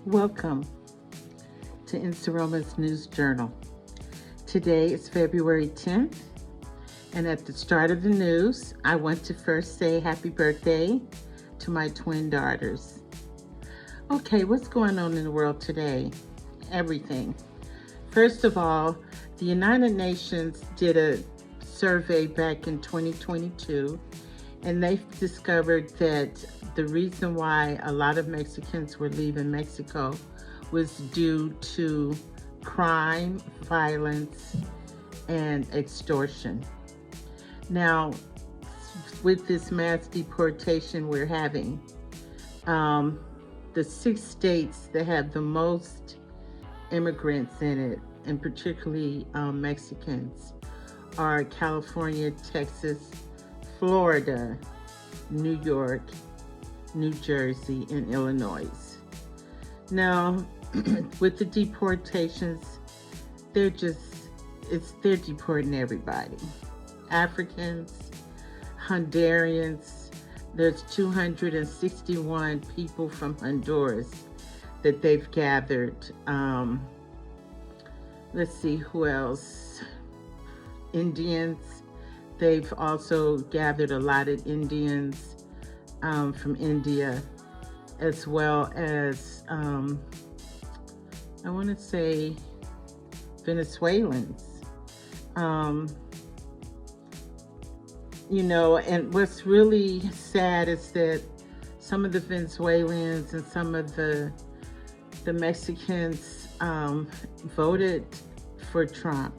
Welcome to Nseroma's News Journal. Today is February 10th, and at the start of the news, I want to first say happy birthday to my twin daughters. Okay, what's going on in the world today? Everything. First of all, the United Nations did a survey back in 2022, and they discovered that the reason why a lot of Mexicans were leaving Mexico was due to crime, violence, and extortion. Now, with this mass deportation we're having, the 6 states that have the most immigrants in it, and particularly Mexicans, are California, Texas, Florida, New York, New Jersey, and Illinois. Now, with the deportations, they're deporting everybody. Africans, Hondurans, there's 261 people from Honduras that they've gathered. Let's see who else. Indians. They've also gathered a lot of Indians from India, as well as, I want to say, Venezuelans. And what's really sad is that some of the Venezuelans and some of the Mexicans voted for Trump.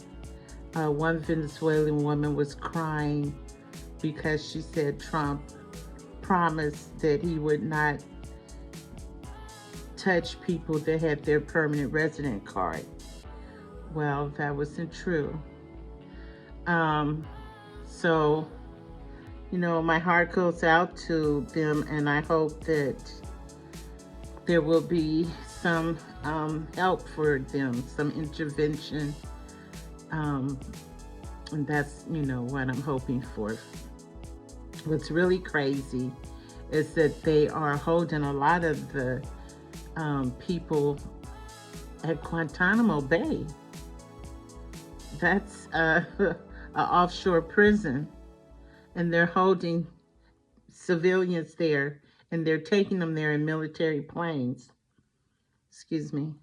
One Venezuelan woman was crying because she said Trump promised that he would not touch people that had their permanent resident card. Well, that wasn't true. So, my heart goes out to them, and I hope that there will be some help for them, some intervention. And that's, what I'm hoping for. What's really crazy is that they are holding a lot of the people at Guantanamo Bay. That's an offshore prison, and they're holding civilians there, and they're taking them there in military planes. Excuse me.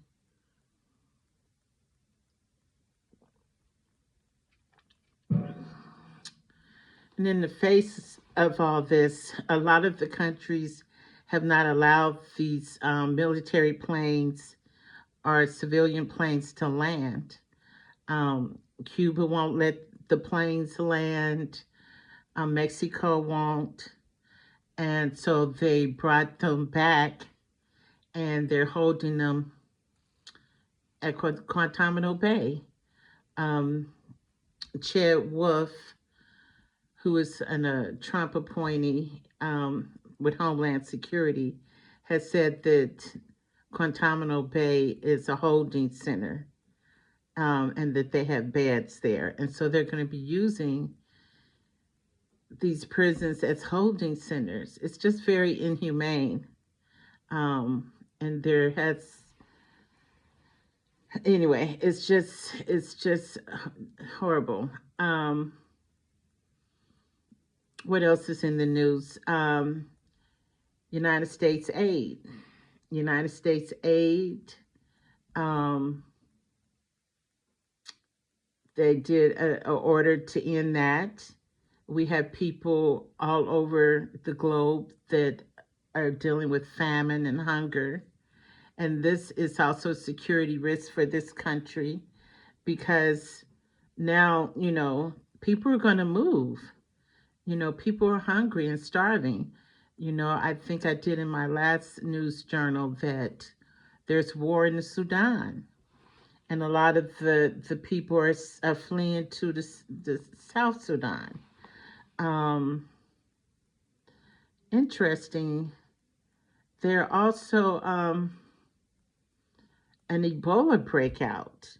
And in the face of all this, a lot of the countries have not allowed these military planes or civilian planes to land. Cuba won't let the planes land. Mexico won't. And so they brought them back, and they're holding them at Guantanamo Bay. Chad Wolf, who is a Trump appointee with Homeland Security, has said that Guantanamo Bay is a holding center, and that they have beds there. And so they're going to be using these prisons as holding centers. It's just very inhumane. And there has, anyway, it's just horrible. What else is in the news? United States aid. United States aid. They did a order to end that. We have people all over the globe that are dealing with famine and hunger. And this is also a security risk for this country, because now, people are going to move. People are hungry and starving. I think I did in my last news journal that there's war in the Sudan. And a lot of the people are fleeing to the South Sudan. Interesting. There also an Ebola breakout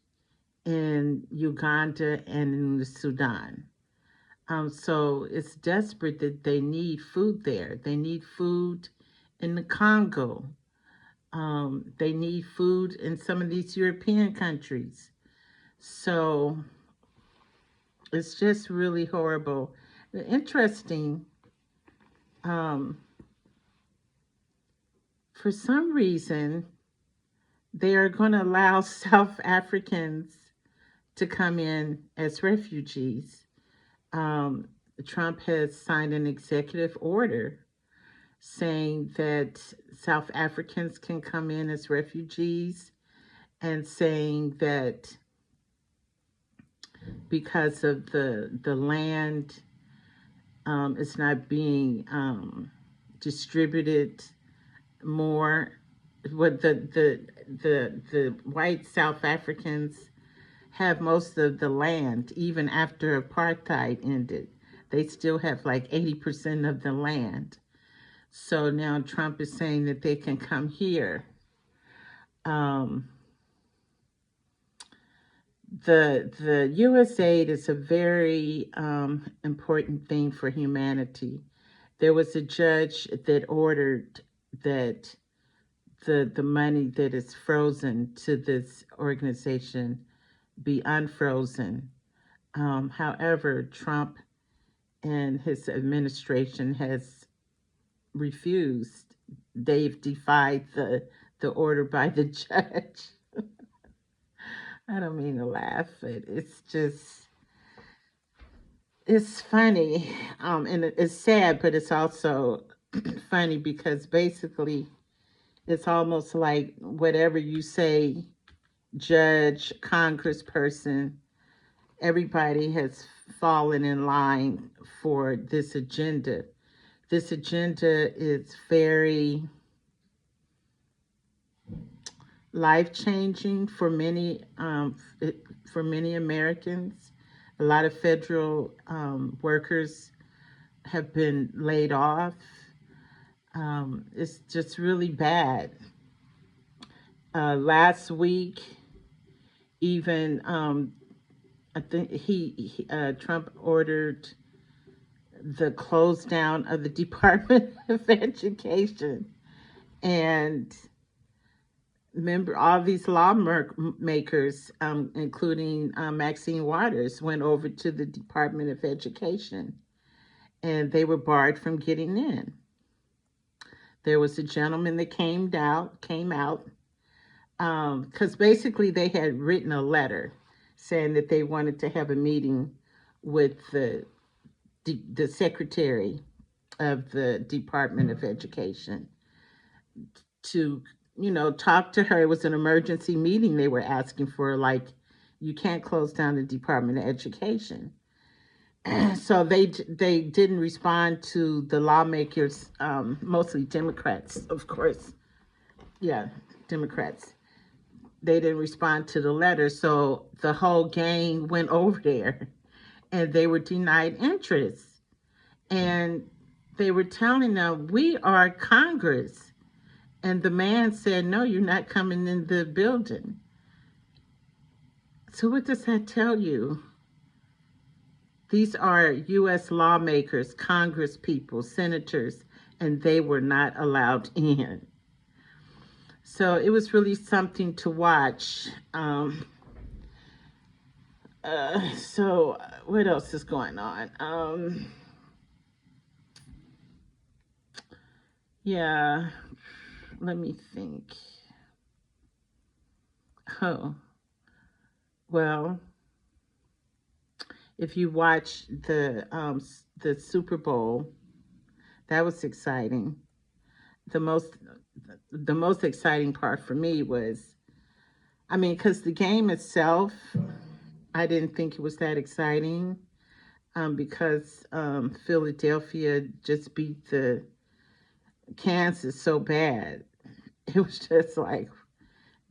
in Uganda and in the Sudan. So it's desperate that they need food there. They need food in the Congo. They need food in some of these European countries. So it's just really horrible. Interesting. Um, for some reason, they are going to allow South Africans to come in as refugees. Um, Trump has signed an executive order saying that South Africans can come in as refugees, and saying that because of the land is not being distributed more, what the white South Africans have most of the land. Even after apartheid ended, they still have like 80% of the land. So now Trump is saying that they can come here. Um, the U.S. aid is a very important thing for humanity. There was a judge that ordered that the money that is frozen to this organization be unfrozen. However, Trump and his administration has refused. They've defied the order by the judge. I don't mean to laugh, but it's funny, and it's sad, but it's also funny because basically it's almost like whatever you say, judge, congressperson, everybody has fallen in line for this agenda. This agenda is very life changing for for many Americans. A lot of federal workers have been laid off. It's just really bad. Last week, even I think Trump ordered the close down of the Department of Education, and remember all these lawmakers, including Maxine Waters, went over to the Department of Education, and they were barred from getting in. There was a gentleman that came out, because basically they had written a letter saying that they wanted to have a meeting with the secretary of the Department of Education to, talk to her. It was an emergency meeting they were asking for, like, you can't close down the Department of Education. So they didn't respond to the lawmakers, mostly Democrats, of course. Yeah, Democrats. They didn't respond to the letter, so the whole gang went over there, and they were denied interest. And they were telling them, "We are Congress." And the man said, "No, you're not coming in the building." So what does that tell you? These are U.S. lawmakers, Congress people, senators, and they were not allowed in. So it was really something to watch. So what else is going on? Yeah, let me think. Oh, well, if you watch the Super Bowl, that was exciting. The most the most exciting part for me was, I mean, because the game itself, I didn't think it was that exciting, because Philadelphia just beat the Kansas so bad. It was just like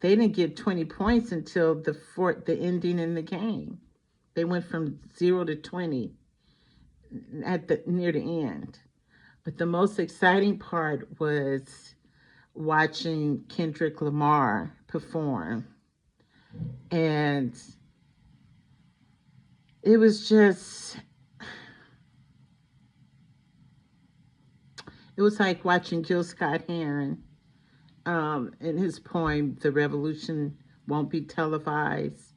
they didn't get 20 points until the ending in the game. They went from 0 to 20 at the near the end. But the most exciting part was watching Kendrick Lamar perform. And it was just, it was like watching Jill Scott Heron in his poem, "The revolution won't be televised."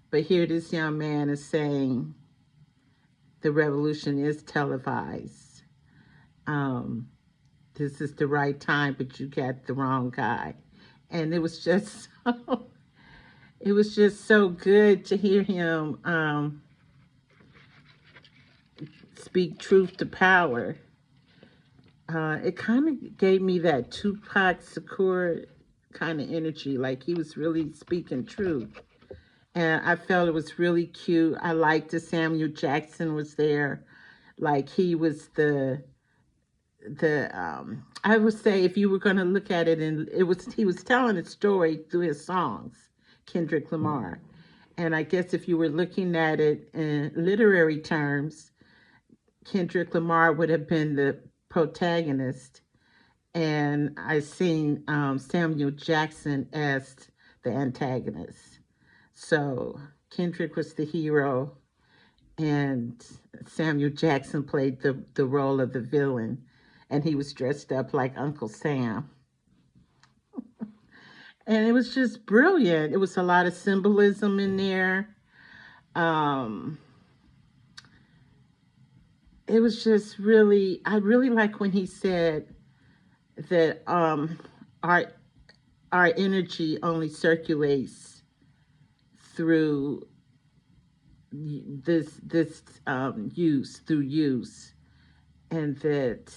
But here this young man is saying the revolution is televised. Um, this is the right time, but you got the wrong guy. And it was just so, it was just so good to hear him speak truth to power. It kind of gave me that Tupac Shakur kind of energy, like he was really speaking truth. And I felt it was really cute. I liked that Samuel Jackson was there, like he was the I would say, if you were going to look at it, and it was, he was telling a story through his songs, Kendrick Lamar. And I guess if you were looking at it in literary terms, Kendrick Lamar would have been the protagonist, and I seen Samuel Jackson as the antagonist. So Kendrick was the hero, and Samuel Jackson played the role of the villain, and he was dressed up like Uncle Sam. And it was just brilliant. It was a lot of symbolism in there. Um, it was just really, I really like when he said that our our energy only circulates through this use, through use, and that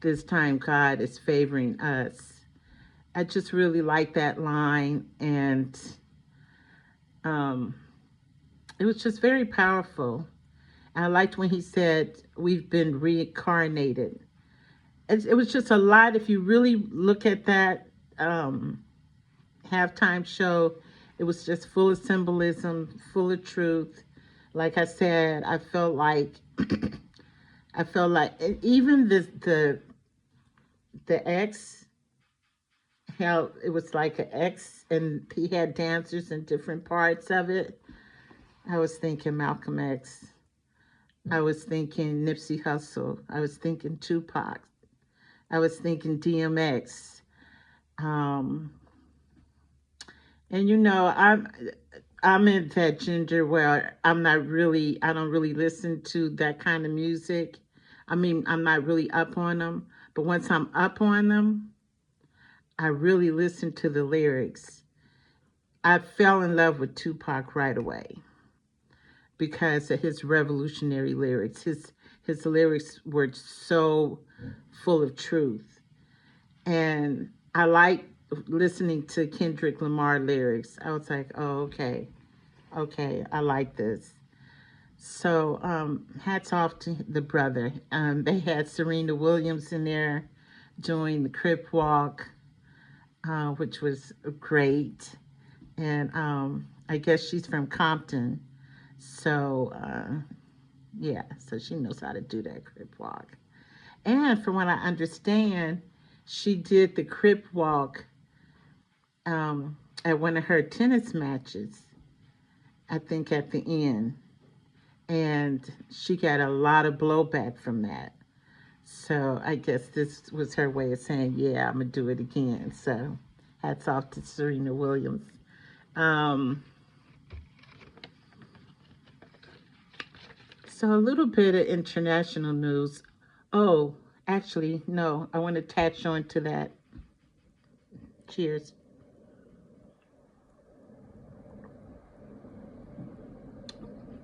this time God is favoring us. I just really like that line, and um, it was just very powerful. I liked when he said we've been reincarnated. It was just a lot. If you really look at that um, halftime show, it was just full of symbolism, full of truth. Like I said, I felt like even the X, how it was like an X, and he had dancers in different parts of it. I was thinking Malcolm X. I was thinking Nipsey Hussle. I was thinking Tupac. I was thinking DMX. Um, and I'm in that gender where I don't really listen to that kind of music. I mean, I'm not really up on them, but once I'm up on them, I really listen to the lyrics. I fell in love with Tupac right away because of his revolutionary lyrics. His lyrics were so full of truth. And I like listening to Kendrick Lamar lyrics. I was like, oh, okay, I like this. So hats off to the brother. They had Serena Williams in there doing the Crip Walk, which was great. And I guess she's from Compton. So, yeah, so she knows how to do that Crip Walk. And from what I understand, she did the Crip Walk at one of her tennis matches, I think at the end. And she got a lot of blowback from that. So I guess this was her way of saying, yeah, I'm going to do it again. So hats off to Serena Williams. Um, so a little bit of international news. Oh, actually, no, I want to attach on to that. Cheers.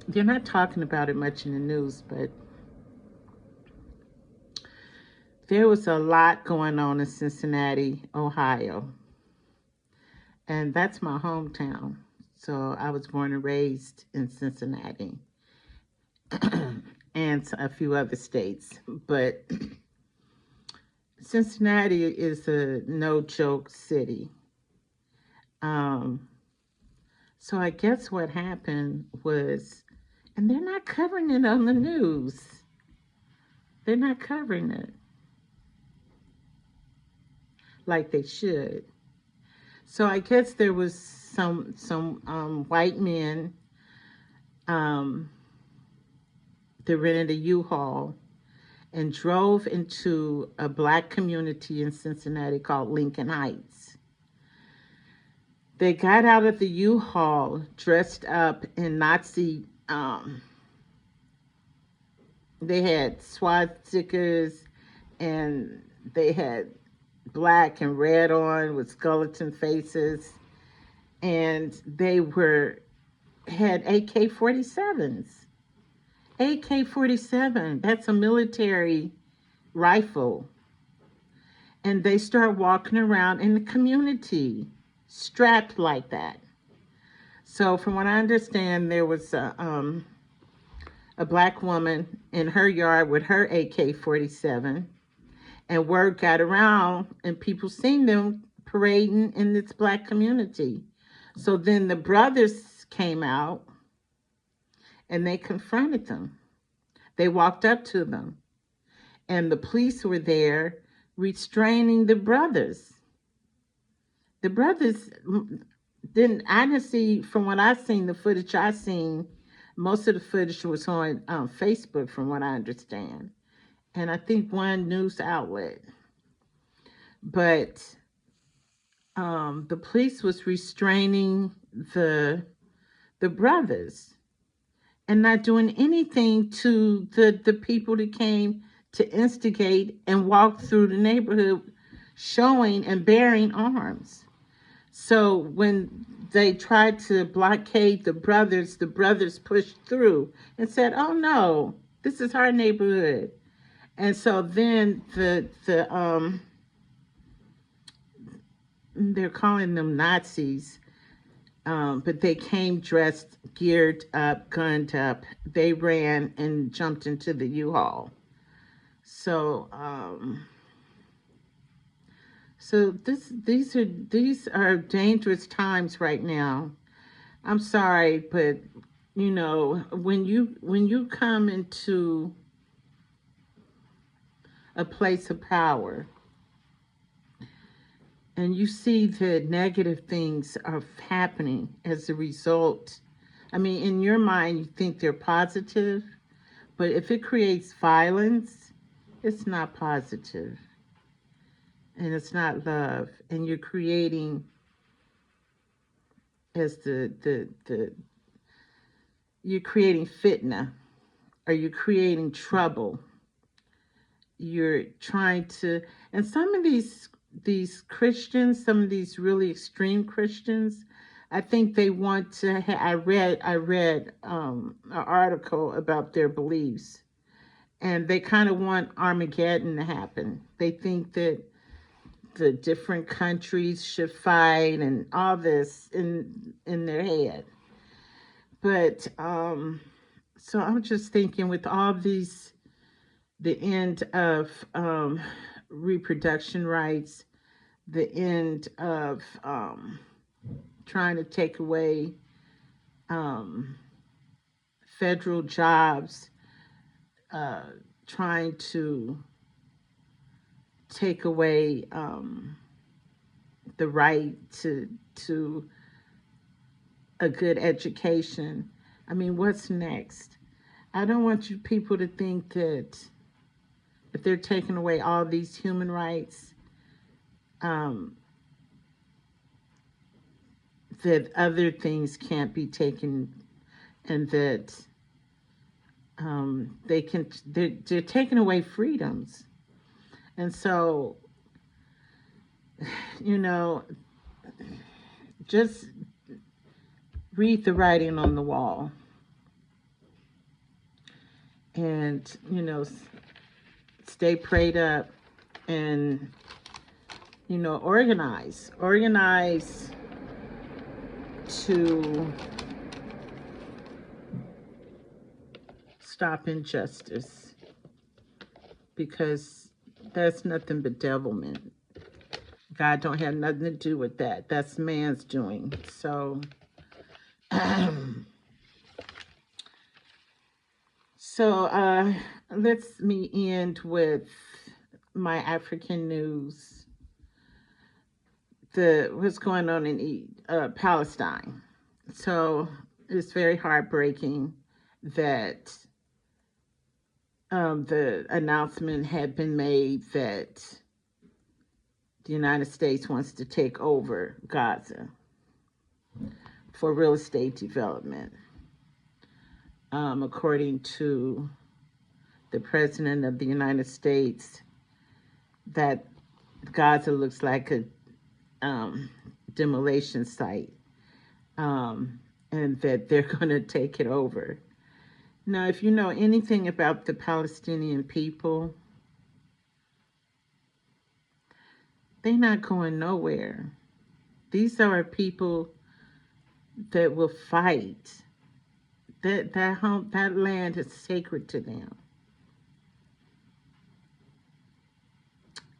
They're not talking about it much in the news, but there was a lot going on in Cincinnati, Ohio. And that's my hometown. So I was born and raised in Cincinnati and a few other states. But Cincinnati is a no joke city. Um, so I guess what happened was, and they're not covering it on the news. They're not covering it like they should. So I guess there was some white men um, that rented a U-Haul, and drove into a black community in Cincinnati called Lincoln Heights. They got out of the U-Haul dressed up in Nazi, they had swastikas and they had black and red on with skeleton faces, and they had AK-47s. AK-47, that's a military rifle. And they start walking around in the community strapped like that. So from what I understand, there was a black woman in her yard with her AK-47, and word got around and people seen them parading in this black community. So then the brothers came out and they confronted them. They walked up to them and the police were there restraining the brothers. The brothers I didn't see, from what I've seen, the footage I've seen, most of the footage was on Facebook from what I understand. And I think one news outlet. But the police was restraining the brothers and not doing anything to the people that came to instigate and walk through the neighborhood showing and bearing arms. So when they tried to blockade the brothers pushed through and said, "Oh no, this is our neighborhood." And so then they're calling them Nazis, but they came dressed, geared up, gunned up. They ran and jumped into the U-Haul. So these are dangerous times right now. I'm sorry, but when you come into a place of power and you see that negative things are happening as a result, I mean, in your mind you think they're positive, but if it creates violence, it's not positive. And it's not love, and you're creating, as you're creating fitna, or you're creating trouble. You're trying to, and some of these Christians, some of these really extreme Christians, I think they want to. I read an article about their beliefs, and they kind of want Armageddon to happen. They think that the different countries should fight and all this in their head. But so I'm just thinking, with all these, the end of reproduction rights, the end of trying to take away federal jobs, trying to take away the right to a good education. I mean, what's next? I don't want you people to think that if they're taking away all these human rights, that other things can't be taken, and that they're taking away freedoms. And so, just read the writing on the wall. And, stay prayed up and, organize to stop injustice, because that's nothing but devilment. God don't have nothing to do with that. That's man's doing. So, let's me end with my African news. What's going on in Palestine. So it's very heartbreaking that the announcement had been made that the United States wants to take over Gaza for real estate development. According to the President of the United States, that Gaza looks like a um, demolition site, and that they're going to take it over. Now, if you know anything about the Palestinian people, they're not going nowhere. These are people that will fight. That land is sacred to them.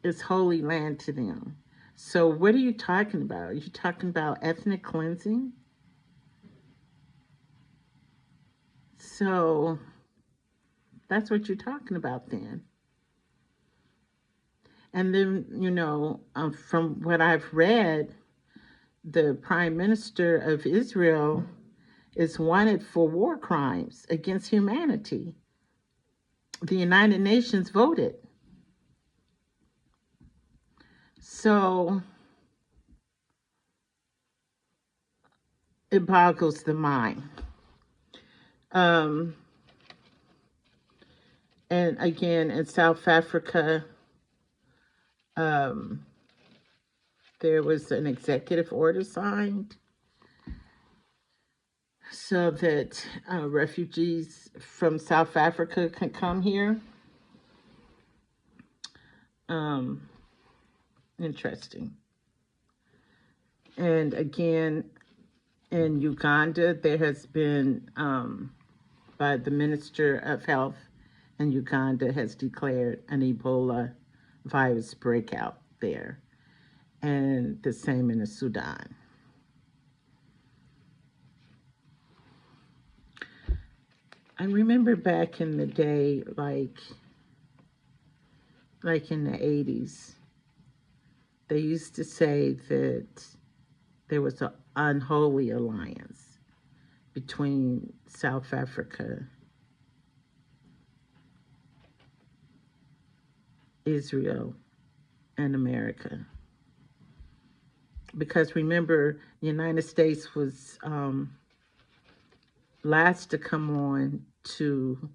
It's holy land to them. So what are you talking about? Are you talking about ethnic cleansing? So that's what you're talking about then. And then, from what I've read, the prime minister of Israel is wanted for war crimes against humanity. The United Nations voted. So it boggles the mind. Um, and again, in South Africa, um, there was an executive order signed so that refugees from South Africa can come here. Um, Interesting. And again, in Uganda, there has been, by the Minister of Health in Uganda, has declared an Ebola virus breakout there, and the same in the Sudan. I remember back in the day, like in the 80s, they used to say that there was an unholy alliance between South Africa, Israel, and America. Because remember, the United States was last to come on to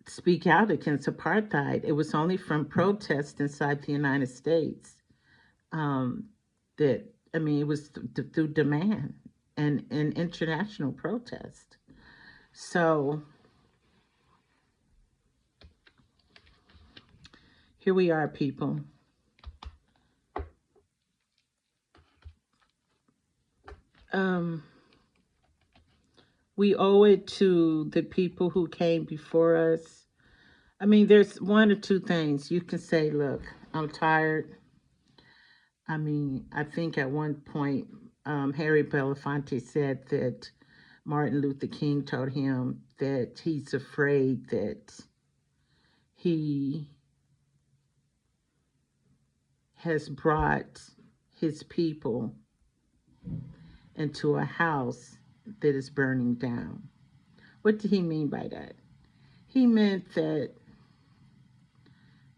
speak out against apartheid. It was only from protests inside the United States that, I mean, it was through demand and international protest. So here we are, people. Um, we owe it to the people who came before us. I mean, there's one or two things you can say. Look, I'm tired. I mean, I think at one point, Harry Belafonte said that Martin Luther King told him that he's afraid that he has brought his people into a house that is burning down. What did he mean by that? He meant that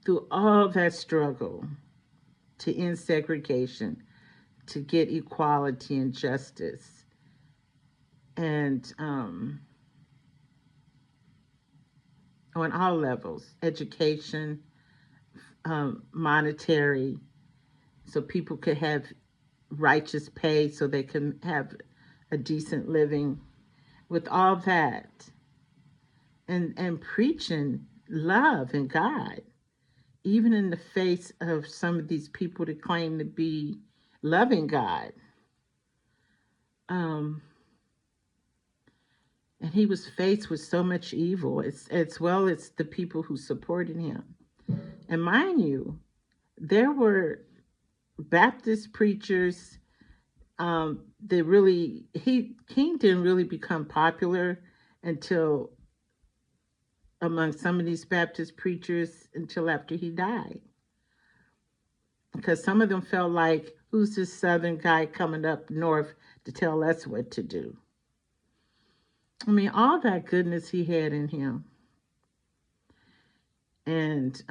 through all that struggle to end segregation, to get equality and justice, and on all levels, education, monetary, so people could have righteous pay, so they can have a decent living. With all that, and preaching love and God, even in the face of some of these people that claim to be loving God. Um, and he was faced with so much evil, as well as the people who supported him. And mind you, there were Baptist preachers that really, King didn't really become popular until among some of these Baptist preachers until after he died. Because some of them felt like, who's this Southern guy coming up north to tell us what to do? I mean, all that goodness he had in him. And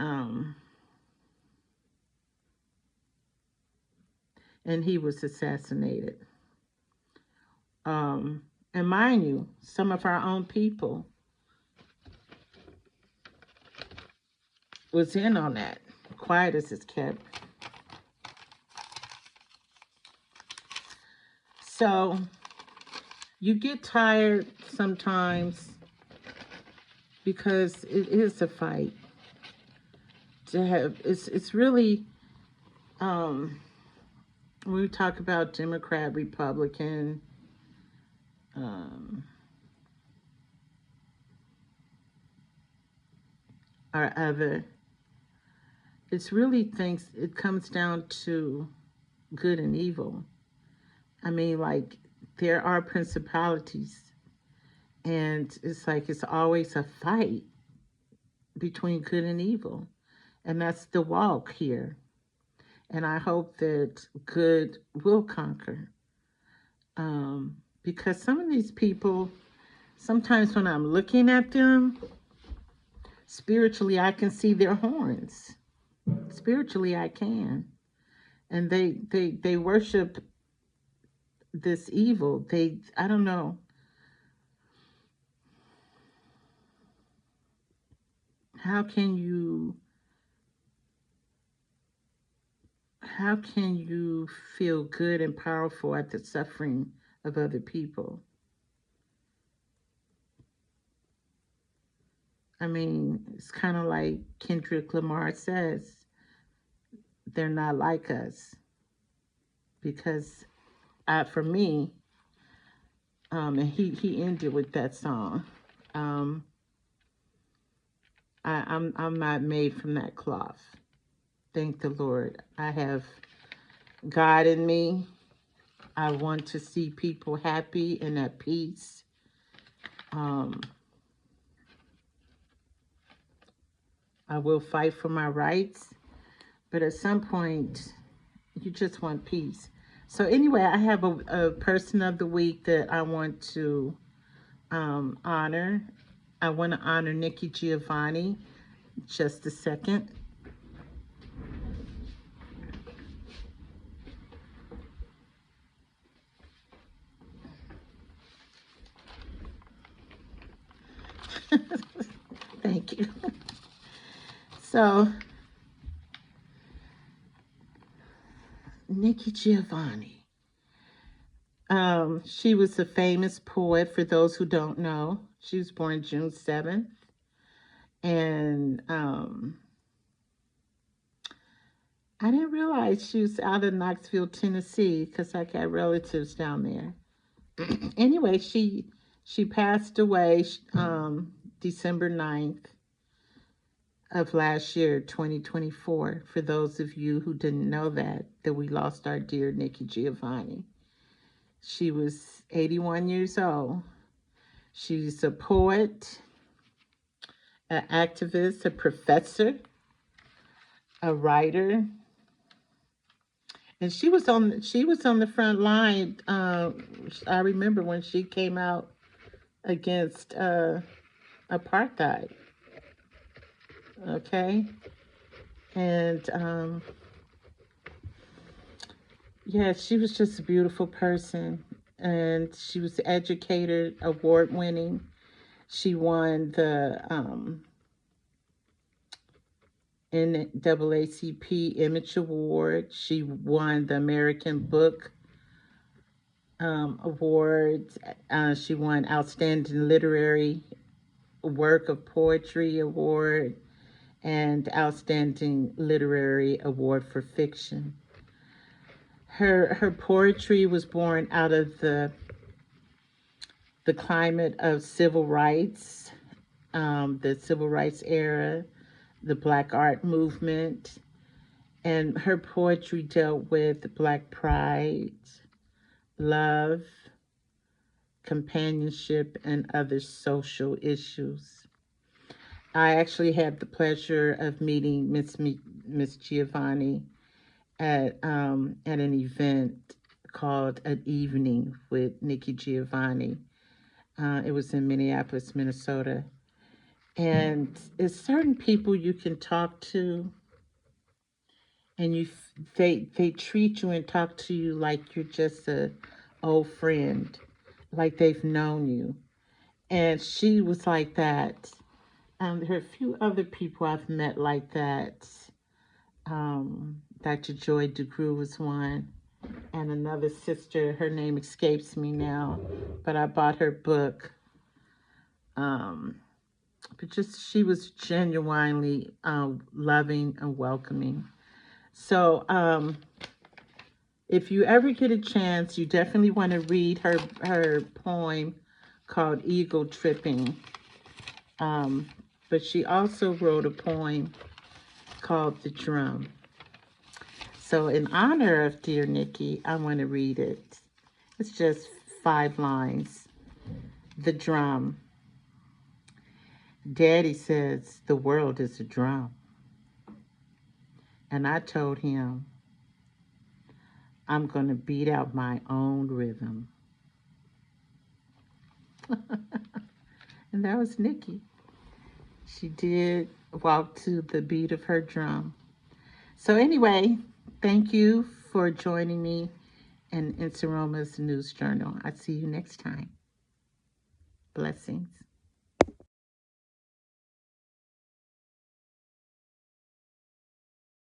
and he was assassinated. Um, and mind you, some of our own people was in on that. Quiet as it's kept. So you get tired sometimes because it is a fight to have. It's really um, when we talk about Democrat, Republican, um, or other. It's really things. It comes down to good and evil. I mean, like there are principalities, and it's like it's always a fight between good and evil, and that's the walk here. And I hope that good will conquer. Because some of these people, sometimes when I'm looking at them, spiritually, I can see their horns. Spiritually, I can. And they worship this evil. I don't know. How can you, how can you feel good and powerful at the suffering of other people? I mean, it's kind of like Kendrick Lamar says, they're not like us. Because for me, and he ended with that song. Um, I'm not made from that cloth. Thank the Lord. I have God in me. I want to see people happy and at peace. Um, I will fight for my rights, but at some point, you just want peace. So anyway, I have a person of the week that I want to honor. I want to honor Nikki Giovani. Just a second. Thank you. So, Nikki Giovanni. She was a famous poet, for those who don't know. She was born June 7th. And I didn't realize she was out of Knoxville, Tennessee, because I got relatives down there. Anyway, she passed away December 9th of last year, 2024. For those of you who didn't know that we lost our dear Nikki Giovanni. She was 81 years old. She's a poet, an activist, a professor, a writer, and she was on the front line. I remember when she came out against apartheid. Okay, and yeah, she was just a beautiful person, and she was educated, award winning. She won the NAACP Image Award. She won the American Book Award. She won Outstanding Literary Work of Poetry Award and Outstanding Literary Award for Fiction. Her poetry was born out of the climate of civil rights, the civil rights era, the Black Art movement, and her poetry dealt with Black pride, love, companionship, and other social issues. I actually had the pleasure of meeting Miss Giovanni at an event called An Evening with Nikki Giovanni. It was in Minneapolis, Minnesota. And it's certain people you can talk to, and they treat you and talk to you like you're just a old friend, like they've known you. And she was like that. There are a few other people I've met like that. Dr. Joy DeGruy was one, and another sister. Her name escapes me now, but I bought her book. Um, but just she was genuinely loving and welcoming. So if you ever get a chance, you definitely want to read her poem called Eagle Tripping. Um, but she also wrote a poem called The Drum. So in honor of dear Nikki, I want to read it. It's just 5 lines. The drum. Daddy says the world is a drum. And I told him I'm going to beat out my own rhythm. And that was Nikki. She did walk to the beat of her drum. So anyway, thank you for joining me in Nsaroma's News Journal. I'll see you next time. Blessings.